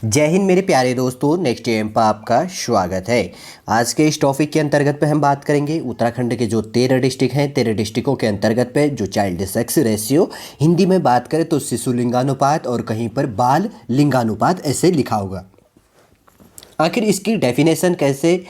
जय हिंद मेरे प्यारे दोस्तों, नेक्स्ट एम पर आपका स्वागत है। आज के इस टॉपिक के अंतर्गत पे हम बात करेंगे उत्तराखंड के जो 13 डिस्ट्रिक्ट हैं, 13 डिस्ट्रिक्टों के अंतर्गत पे जो चाइल्ड सेक्स रेशियो हिंदी में बात करें तो शिशु लिंगानुपात और कहीं पर बाल लिंगानुपात ऐसे लिखा होगा। आखिर इसकी डेफिनेशन कैसे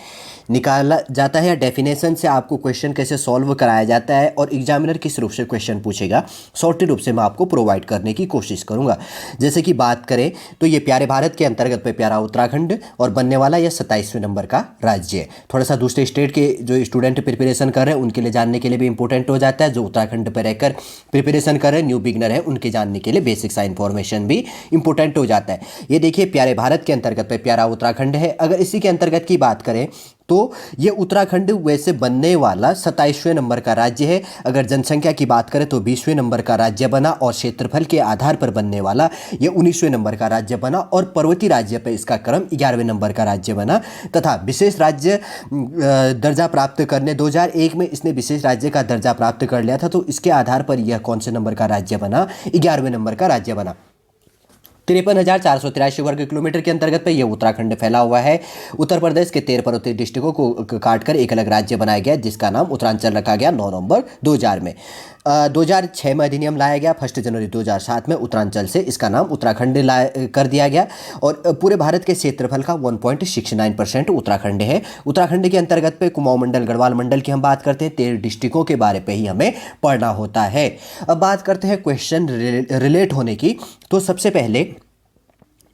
निकाला जाता है या डेफिनेशन से आपको क्वेश्चन कैसे सॉल्व कराया जाता है और एग्जामिनर किस रूप से क्वेश्चन पूछेगा, सॉर्टेड रूप से मैं आपको प्रोवाइड करने की कोशिश करूंगा। जैसे कि बात करें तो ये प्यारे भारत के अंतर्गत पे प्यारा उत्तराखंड और बनने वाला यह 27वें नंबर का राज्य है। थोड़ा सा दूसरे स्टेट के जो स्टूडेंट प्रिपरेशन कर रहे हैं उनके लिए जानने के लिए भी इंपॉर्टेंट हो जाता है। जो उत्तराखंड पर रहकर प्रिपरेशन कर रहे हैं, न्यू बिगनर है, उनके जानने के लिए बेसिक सा इन्फॉर्मेशन भी इंपॉर्टेंट हो जाता है। ये देखिए प्यारे भारत के अंतर्गत पे प्यारा उत्तराखंड है। अगर इसी के अंतर्गत की बात करें तो ये उत्तराखंड वैसे बनने वाला 27वें नंबर का राज्य है। अगर जनसंख्या की बात करें तो 20वें नंबर का राज्य बना और क्षेत्रफल के आधार पर बनने वाला ये 19वें नंबर का राज्य बना और पर्वतीय राज्य पर इसका क्रम 11वें नंबर का राज्य बना तथा विशेष राज्य दर्जा प्राप्त करने 2001 में इसने विशेष राज्य का दर्जा प्राप्त कर लिया था। तो इसके आधार पर यह कौन से नंबर का राज्य बना? 11वें नंबर का राज्य बना। 53,483 वर्ग किलोमीटर के अंतर्गत पे ये उत्तराखंड फैला हुआ है। उत्तर प्रदेश के 13 पर्वतीय डिस्ट्रिक्टों को काटकर एक अलग राज्य बनाया गया जिसका नाम उत्तरांचल रखा गया 9 नवंबर 2000 में। 2006 में अधिनियम लाया गया। 1 जनवरी 2007 में उत्तरांचल से इसका नाम उत्तराखंड कर दिया गया और पूरे भारत के क्षेत्रफल का 1.69% उत्तराखंड है। उत्तराखंड के अंतर्गत पे कुमाऊं मंडल, गढ़वाल मंडल की हम बात करते हैं। 13 डिस्ट्रिक्टों के बारे पे ही हमें पढ़ना होता है। अब बात करते हैं क्वेश्चन रिलेट होने की। तो सबसे पहले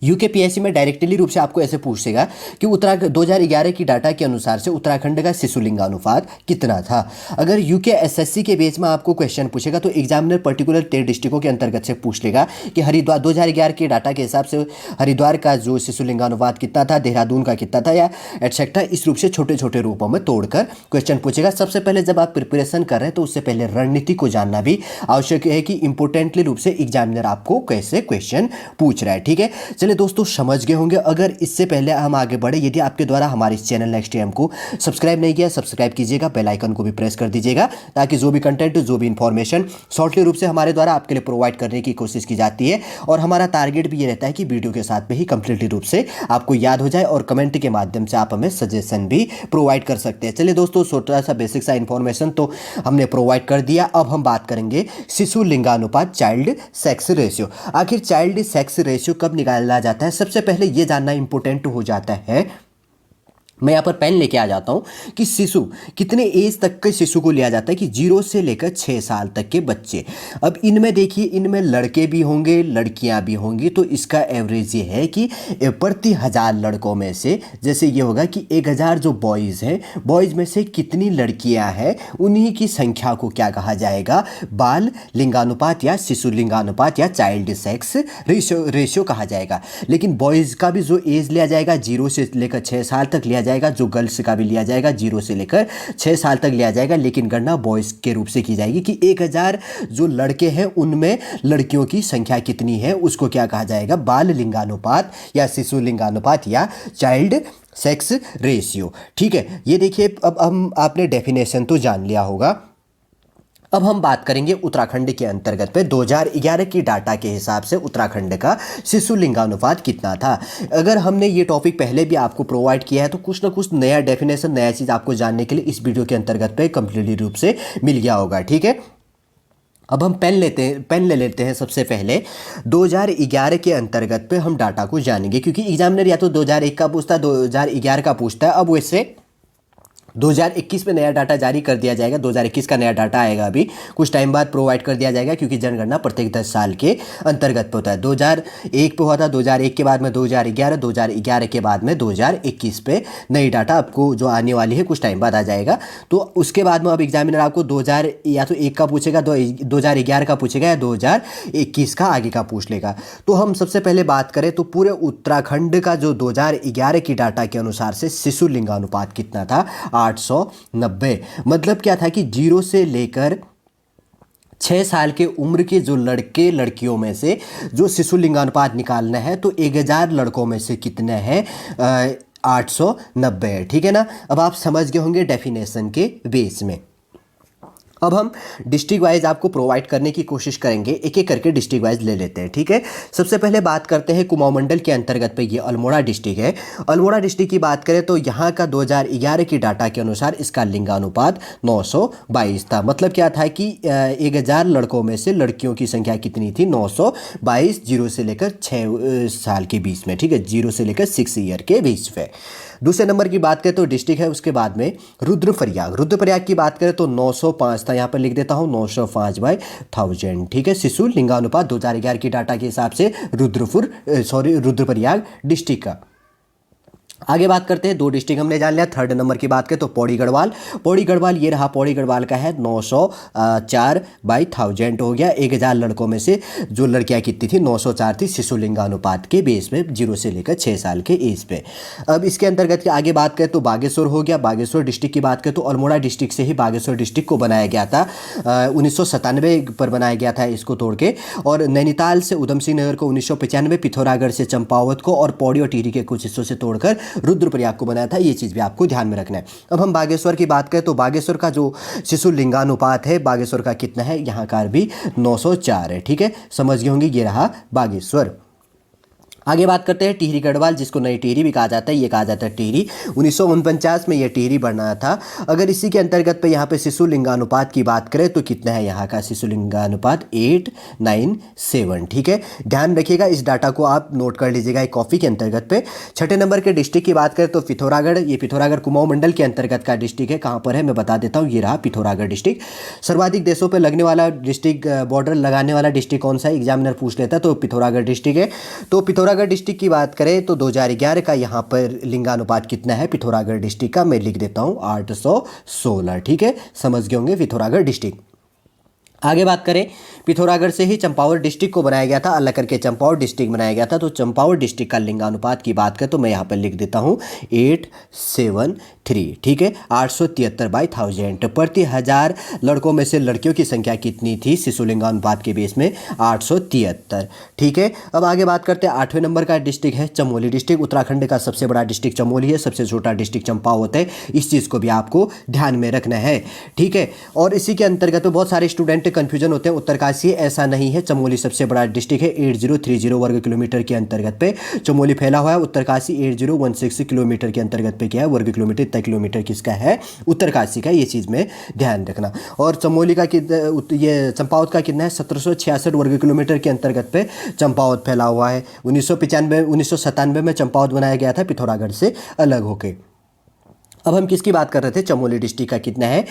यूकेपीएससी में डायरेक्टली रूप से आपको ऐसे पूछेगा कि उत्तराखंड 2011 की डाटा के अनुसार से उत्तराखंड का शिशु लिंगानुपात कितना था। अगर यूके एसएससी के बेस में आपको क्वेश्चन पूछेगा तो एग्जामिनर पर्टिकुलर 13 डिस्ट्रिक्टों के अंतर्गत से पूछ लेगा कि हरिद्वार 2011 के डाटा के हिसाब से हरिद्वार का जो शिशु लिंगानुपात कितना था, देहरादून का कितना था या एटसेट्रा। इस रूप से छोटे छोटे रूपों में तोड़कर क्वेश्चन पूछेगा। सबसे पहले जब आप प्रिपरेशन कर रहे हैं तो उससे पहले रणनीति को जानना भी आवश्यक है कि इंपोर्टेंटली रूप से एग्जामिनर आपको कैसे क्वेश्चन पूछ रहा है। ठीक है, चलिए दोस्तों समझ गए होंगे। अगर इससे पहले हम आगे बढ़े, यदि आपके द्वारा हमारे इस चैनल नेक्स्ट एम को सब्सक्राइब नहीं किया, सब्सक्राइब कीजिएगा, बेल आइकन को भी प्रेस कर दीजिएगा ताकि जो भी कंटेंट, जो भी इंफॉर्मेशन शॉर्टली रूप से हमारे द्वारा आपके लिए प्रोवाइड करने की कोशिश की जाती है। और हमारा टारगेट भी ये रहता है कि वीडियो के साथ में ही कंप्लीटली रूप से आपको याद हो जाए और कमेंट के माध्यम से आप हमें सजेशन भी प्रोवाइड कर सकते हैं। चलिए दोस्तों, छोटा सा बेसिक सा इंफॉर्मेशन तो हमने प्रोवाइड कर दिया। अब हम बात करेंगे शिशु लिंगानुपात, चाइल्ड सेक्स रेशियो। आखिर चाइल्ड सेक्स रेशियो कब निकाला जाता है? सबसे पहले यह जानना इंपॉर्टेंट हो जाता है। मैं यहाँ पर पेन लेके आ जाता हूँ कि शिशु कितने एज तक के शिशु को लिया जाता है कि 0 से लेकर 6 साल तक के बच्चे। अब इनमें देखिए, इनमें लड़के भी होंगे, लड़कियाँ भी होंगी। तो इसका एवरेज ये है कि प्रति 1000 लड़कों में से, जैसे ये होगा कि 1000 जो बॉयज़ हैं, बॉयज़ में से कितनी लड़कियाँ हैं, उन्हीं की संख्या को क्या कहा जाएगा? बाल लिंगानुपात या शिशु लिंगानुपात या चाइल्ड सेक्स रेशियो कहा जाएगा। लेकिन बॉयज़ का भी जो एज लिया जाएगा 0 से लेकर 6 साल तक लिया जाएगा, जो गर्ल्स का भी लिया जाएगा 0 से लेकर 6 साल तक लिया जाएगा। लेकिन गणना बॉयज़ के रूप से की जाएगी कि 1000 जो लड़के हैं उनमें लड़कियों की संख्या कितनी है, उसको क्या कहा जाएगा? बाल लिंगानुपात या शिशु लिंगानुपात या चाइल्ड सेक्स रेशियो। ठीक है, ये देखिए अब हम आपने डेफिनेशन तो जान लिया होगा। अब हम बात करेंगे उत्तराखंड के अंतर्गत पे 2011 की डाटा के हिसाब से उत्तराखंड का शिशु लिंगानुपात कितना था। अगर हमने ये टॉपिक पहले भी आपको प्रोवाइड किया है तो कुछ ना कुछ नया डेफिनेशन, नया चीज़ आपको जानने के लिए इस वीडियो के अंतर्गत पे कंप्लीटली रूप से मिल गया होगा। ठीक है, अब हम पेन ले लेते हैं। सबसे पहले 2011 के अंतर्गत पे हम डाटा को जानेंगे, क्योंकि एग्जामिनर या तो 2001 का पूछता है, 2011 का पूछता है। अब वैसे 2021 में नया डाटा जारी कर दिया जाएगा। 2021 का नया डाटा आएगा, अभी कुछ टाइम बाद प्रोवाइड कर दिया जाएगा, क्योंकि जनगणना प्रत्येक 10 साल के अंतर्गत पे होता है। 2001 पे हुआ था, 2001 के बाद में 2011, 2011 के बाद में 2021 पे नई डाटा आपको जो आने वाली है कुछ टाइम बाद आ जाएगा। तो उसके बाद में अब एग्जामिनर आपको 2000 या तो 1 का पूछेगा, 2011 का पूछेगा या 2021 का आगे का पूछ लेगा। तो हम सबसे पहले बात करें तो पूरे उत्तराखंड का जो 2011 की डाटा के अनुसार से शिशु लिंगानुपात कितना था? 890। मतलब क्या था कि 0 से लेकर 6 साल के उम्र के जो लड़के लड़कियों में से जो शिशु लिंगानुपात निकालना है तो 1000 लड़कों में से कितने हैं? 890 है। ठीक है ना। अब आप समझ गए होंगे डेफिनेशन के बेस में। अब हम डिस्ट्रिक्ट वाइज आपको प्रोवाइड करने की कोशिश करेंगे, एक एक करके डिस्ट्रिक्ट वाइज ले लेते हैं, ठीक है। सबसे पहले बात करते हैं कुमाऊं मंडल के अंतर्गत पे ये अल्मोड़ा डिस्ट्रिक्ट है। अल्मोड़ा डिस्ट्रिक्ट की बात करें तो यहाँ का 2011 की डाटा के अनुसार इसका लिंगानुपात 922 था। मतलब क्या था कि 1000 लड़कों में से लड़कियों की संख्या कितनी थी, 922, 0 से लेकर 6 साल के बीच में, ठीक है, 0 से लेकर 6 ईयर के बीच में। दूसरे नंबर की बात करें तो डिस्ट्रिक्ट है उसके बाद में रुद्रप्रयाग। रुद्रप्रयाग की बात करें तो 905 था, यहाँ पर लिख देता हूँ 905/1000, ठीक है। शिशु लिंगानुपात 2011 की डाटा के हिसाब से रुद्रप्रयाग डिस्ट्रिक्ट का। आगे बात करते हैं, 2 डिस्ट्रिक्ट हमने जान लिया। थर्ड नंबर की बात करें तो पौड़ी गढ़वाल। पौड़ी गढ़वाल ये रहा, पौड़ी गढ़वाल का है 904/1000 हो गया। 1000 लड़कों में से जो लड़कियां कितनी थी, 904 थी शिशु लिंगानुपात के बेस पे, 0 से लेकर 6 साल के एज पे। अब इसके अंतर्गत आगे बात करें तो बागेश्वर हो गया। बागेश्वर डिस्ट्रिक्ट की बात करें तो अल्मोड़ा डिस्ट्रिक्ट से ही बागेश्वर डिस्ट्रिक्ट को बनाया गया था, 1997 पर बनाया गया था इसको तोड़ के। और नैनीताल से उधम सिंह नगर को 1995, पिथौरागढ़ से चंपावत को और पौड़ी और टिहरी के कुछ हिस्सों से तोड़कर रुद्रप्रयाग को बनाया था। ये चीज़ भी आपको ध्यान में रखना है। अब हम बागेश्वर की बात करें तो बागेश्वर का जो शिशु लिंगानुपात है बागेश्वर का कितना है, यहाँ का भी 904 है, ठीक है, समझ गए होंगे। ये रहा बागेश्वर। आगे बात करते हैं टिहरी गढ़वाल, जिसको नई टिहरी भी कहा जाता है, ये कहा जाता है टिहरी। 1949 में ये टिहरी बना था। अगर इसी के अंतर्गत पे यहाँ पे शिशु लिंगानुपात की बात करें तो कितना है यहाँ का शिशु लिंगानुपात, 897, ठीक है। ध्यान रखिएगा, इस डाटा को आप नोट कर लीजिएगा एक कॉपी के अंतर्गत पे। छठे नंबर के डिस्ट्रिक्ट की बात करें तो पिथौरागढ़। ये पिथौरागढ़ कुमाऊं मंडल के अंतर्गत का डिस्ट्रिक्ट है। कहाँ पर है मैं बता देता हूँ, ये रहा पिथौरागढ़ डिस्ट्रिक्ट। सर्वाधिक देशों पर लगने वाला डिस्ट्रिक्ट, बॉर्डर लगाने वाला डिस्ट्रिक्ट कौन सा है, एग्जामिनर पूछ लेता है, तो पिथौरागढ़ डिस्ट्रिक्ट है। तो पिथौरागढ़ डिस्ट्रिक्ट की बात करें तो 2011 का यहाँ पर लिंगानुपात कितना है पिथौरागढ़ डिस्ट्रिक्ट का, मैं लिख देता हूँ 816, ठीक है, समझ गए होंगे पिथौरागढ़ डिस्ट्रिक्ट। आगे बात करें, पिथौरागढ़ से ही चंपावत डिस्ट्रिक्ट को बनाया गया था, अलग करके चंपावत डिस्ट्रिक्ट बनाया गया था। तो चंपावत डिस्ट्रिक्ट का लिंगानुपात की बात करें तो मैं यहाँ पर लिख देता हूँ 873, ठीक है, 873/1000। प्रति 1000 लड़कों में से लड़कियों की संख्या कितनी थी शिशु लिंगानुपात के बेस में, 873, ठीक है। अब आगे बात करते हैं 8वें नंबर का डिस्ट्रिक्ट है चमोली डिस्ट्रिक्ट। उत्तराखंड का सबसे बड़ा डिस्ट्रिक्ट चमोली है, सबसे छोटा डिस्ट्रिक्ट चंपावत है। इस चीज़ को भी आपको ध्यान में रखना है, ठीक है। और इसी के अंतर्गत बहुत सारे स्टूडेंट कंफ्यूजन होते हैं। उत्तरकाशी ऐसा नहीं है, चमोली सबसे बड़ा डिस्ट्रिक्ट है, 8030 वर्ग किलोमीटर के अंतर्गत पे चमोली फैला हुआ है। उत्तरकाशी 8016 किलोमीटर के अंतर्गत पे क्या है, वर्ग किलोमीटर। इतना किलोमीटर किसका है, उत्तरकाशी का, ये चीज़ में ध्यान रखना। और चमोली का ये चंपावत का कितना है, 1766 वर्ग किलोमीटर के अंतर्गत पे चंपावत फैला हुआ है। 1997 में चंपावत बनाया गया था पिथौरागढ़ से अलग होकर। अब हम किसकी बात कर रहे थे, चमोली डिस्ट्रिक्ट का कितना है,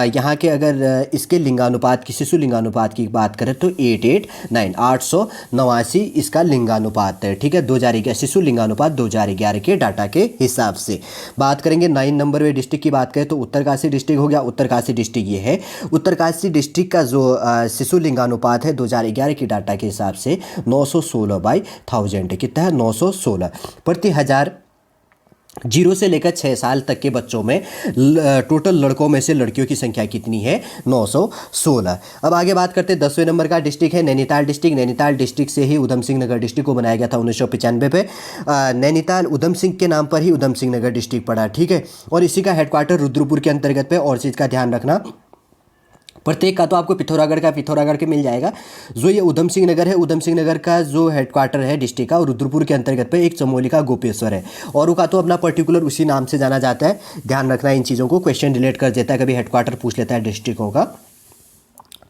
यहाँ के अगर इसके लिंगानुपात की, शिशु लिंगानुपात की बात करें तो 889, 889 इसका लिंगानुपात है, ठीक है। 2011 शिशु लिंगानुपात 2011 के डाटा के हिसाब से। बात करेंगे 9 नंबर में डिस्ट्रिक्ट की बात करें तो उत्तरकाशी डिस्ट्रिक्ट हो गया। उत्तरकाशी डिस्ट्रिक्ट ये है। उत्तरकाशी डिस्ट्रिक्ट का जो शिशु लिंगानुपात है 2011 की डाटा के हिसाब से 916/1000, कितना है, 916। प्रति 1000 0 से लेकर 6 साल तक के बच्चों में टोटल लड़कों में से लड़कियों की संख्या कितनी है, 916। अब आगे बात करते हैं 10वें नंबर का डिस्ट्रिक्ट है नैनीताल डिस्ट्रिक्ट। नैनीताल डिस्ट्रिक्ट से ही उधम सिंह नगर डिस्ट्रिक्ट को बनाया गया था 1995 पे। नैनीताल उधम सिंह के नाम पर ही उधम सिंह नगर डिस्ट्रिक्ट पड़ा, ठीक है। और इसी का हेडक्वार्टर रुद्रपुर के अंतर्गत पे। और चीज़ का ध्यान रखना, प्रत्येक का तो आपको पिथौरागढ़ के मिल जाएगा। जो ये उधम सिंह नगर है, उधम सिंह नगर का जो हेडक्वार्टर है डिस्ट्रिक्ट का, और रुद्रपुर के अंतर्गत पे एक चमोली का गोपेश्वर है, और का तो अपना पर्टिकुलर उसी नाम से जाना जाता है। ध्यान रखना इन चीज़ों को, क्वेश्चन रिलेट कर देता है, कभी हेडक्वार्टर पूछ लेता है डिस्ट्रिक्टों का।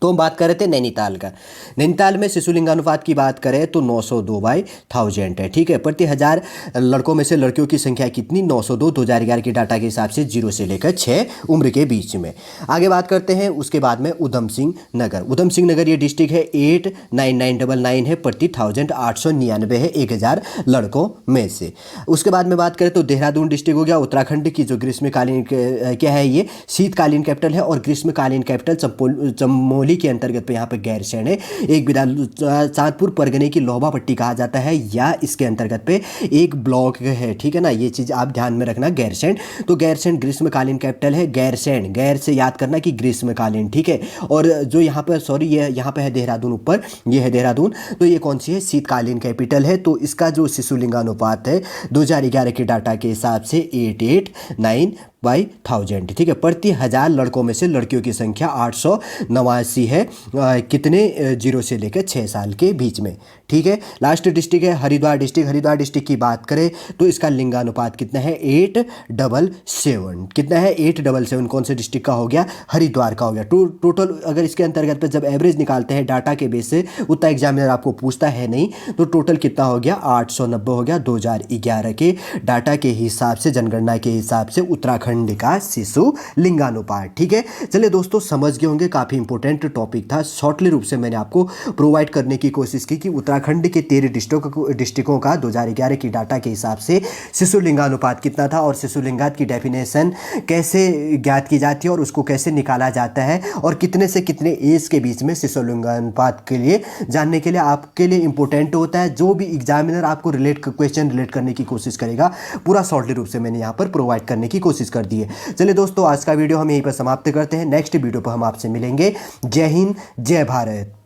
तो हम बात कर रहे थे नैनीताल का। नैनीताल में शिशु लिंगानुपात की बात करें तो 902/1000 है, ठीक है। प्रति 1000 लड़कों में से लड़कियों की संख्या कितनी, 902, 2011 के डाटा के हिसाब से 0 से लेकर 6 उम्र के बीच में। आगे बात करते हैं उसके बाद में उधम सिंह नगर। उधम सिंह नगर ये डिस्ट्रिक्ट है, 89999 है, प्रति 1000 899 है 1000 लड़कों में से। उसके बाद में बात करें तो देहरादून डिस्ट्रिक्ट हो गया। उत्तराखंड की जो ग्रीष्मकालीन क्या है, ये शीतकालीन कैपिटल है, और ग्रीष्मकालीन कैपिटल चमोली के अंतर्गत पे यहाँ पे गैरसैंण है। एक चांदपुर परगने की लोहबा पट्टी कहा जाता है, या इसके अंतर्गत पे एक ब्लॉक है, ठीक है ना। ये चीज़ आप ध्यान में रखना, गैरसैंण। तो गैरसैंण ग्रीष्मकालीन कैपिटल है। गैरसैंण, गैर से याद करना कि ग्रीष्मकालीन, ठीक है। और जो यहाँ पर ये यहाँ पे है देहरादून, ऊपर ये है देहरादून, तो ये कौन सी है, शीतकालीन कैपिटल है। तो इसका जो शिशु लिंगानुपात है 2011 के डाटा के हिसाब से 889 बाई 1000, ठीक है। प्रति 1000 लड़कों में से लड़कियों की संख्या 889 है, कितने जीरो से लेकर 6 साल के बीच में, ठीक है। लास्ट डिस्ट्रिक्ट है हरिद्वार डिस्ट्रिक्ट। हरिद्वार डिस्ट्रिक्ट की बात करें तो इसका लिंगानुपात कितना है, 877, कितना है 877। कौन से डिस्ट्रिक्ट का हो गया, हरिद्वार का हो गया। टोटल अगर इसके अंतर्गत पे जब एवरेज निकालते हैं डाटा के बेस से, उतना एग्जामिनर आपको पूछता है नहीं, तो टोटल कितना हो गया, 890 हो गया 2011 के डाटा के हिसाब से, जनगणना के हिसाब से उत्तराखंड का शिशु लिंगानुपात, ठीक है। चलिए दोस्तों, समझ गए होंगे, काफ़ी इंपॉर्टेंट टॉपिक था। शॉर्टली रूप से मैंने आपको प्रोवाइड करने की कोशिश की कि उत्तराखंड के 13 डिस्ट्रिक्टों का 2011 की डाटा के हिसाब से शिशु लिंगानुपात कितना था, और शिशु लिंगात की डेफिनेशन कैसे ज्ञात की जाती है और उसको कैसे निकाला जाता है, और कितने से कितने एज के बीच में शिशु लिंगानुपात के लिए जानने के लिए आपके लिए इंपॉर्टेंट होता है। जो भी एग्जामिनर आपको क्वेश्चन रिलेट करने की कोशिश करेगा, पूरा शॉर्टली रूप से मैंने यहाँ पर प्रोवाइड करने की कोशिश कर दी है। चलिए दोस्तों, आज का वीडियो हम यहीं पर समाप्त करते हैं। नेक्स्ट वीडियो पर हम आपसे मिलेंगे। जय हिंद, जय भारत।